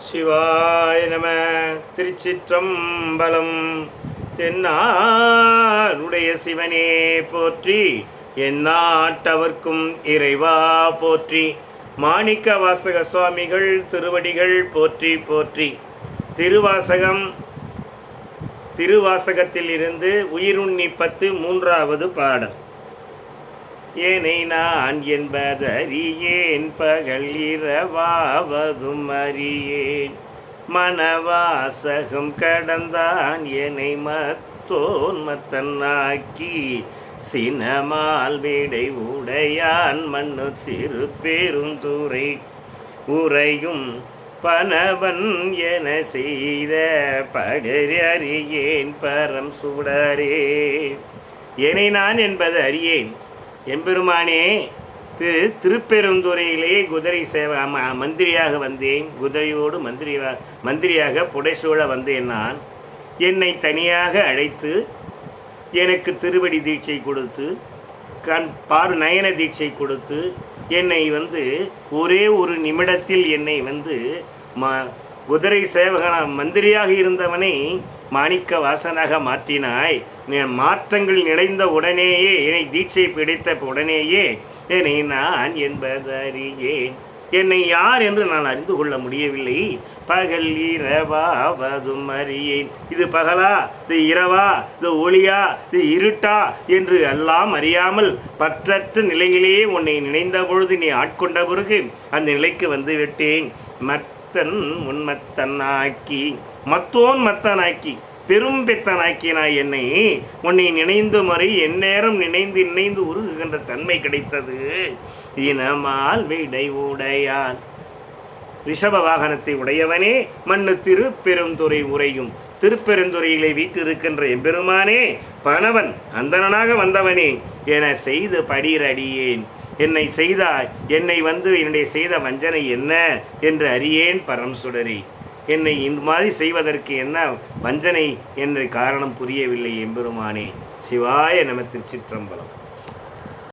சிவாய நம. திருச்சிற்றம்பலம். தென்னாருடைய சிவனே போற்றி, எந்நாட்டவர்க்கும் இறைவா போற்றி. மாணிக்க வாசக சுவாமிகள் திருவடிகள் போற்றி போற்றி. திருவாசகத்தில் இருந்து உயிருண்ணி 10 3வது பாடல். ஏனை நான் என்பதறியேன், பகல் இரவாவதும் அறியேன். மனவாசகம் கடந்தான் என்னை மத்தோன் மத்தன்னாக்கி, சினமால் விடை உடையான் மண்ணு திருப்பெருந்துறை உரையும் பனவன் என செய்த படறியேன் பரம் சுடரே. ஏனை நான் என்பது அறியேன். எம்பெருமானே, திருப்பெருந்துறையிலே குதிரை சேவை மந்திரியாக வந்தேன். குதிரையோடு மந்திரியாக புடைசூழ வந்தேன். நான் என்னை தனியாக அழைத்து எனக்கு திருவடி தீட்சை கொடுத்து நயன தீட்சை கொடுத்து என்னை ஒரே ஒரு நிமிடத்தில் என்னை குதிரை சேவகன மந்திரியாக இருந்தவனை மாணிக்க வாசனாக மாற்றினாய். மாற்றங்கள் நிறைந்த உடனேயே என்னை தீட்சை பிடித்த உடனேயே என்னை நான் என்பதறியேன். என்னை யார் என்று நான் அறிந்து கொள்ள முடியவில்லை. பகல் இரவாவதும் அறியேன். இது பகலா, இது இரவா, இது ஒளியா, இது இருட்டா என்று எல்லாம் அறியாமல் பற்றற்ற நிலையிலே உன்னை நினைந்த பொழுது நீ ஆட்கொண்ட பிறகு அந்த நிலைக்கு வந்து விட்டேன். மத்தன் உன்மத்தனாக்கி, மத்தோன் மத்தனாக்கி, பெரும் பெத்தனாக்கினாய் என்னை. உன்னை நினைந்து மறை எந்நேரம் நினைந்து உருகுகின்ற தன்மை கிடைத்தது. இனமால் விடை உடையான், ரிஷப வாகனத்தை உடையவனே, மண்ணு திருப்பெருந்துறை உரையும் திருப்பெருந்துறையிலே வீட்டிருக்கின்ற எம்பெருமானே, பணவன் அந்தணனாக வந்தவனே என செய்து படிரடியேன். என்னை செய்தாய், என்னை என்னுடைய செய்த வஞ்சனை என்ன என்று அறியேன் பரம் சுடரே. என்னை இந்த மாதிரி செய்வதற்கு என்ன வஞ்சனை என்ற காரணம் புரியவில்லை எம்பெருமானே. சிவாய நம. திருச்சிற்றம்பலம்.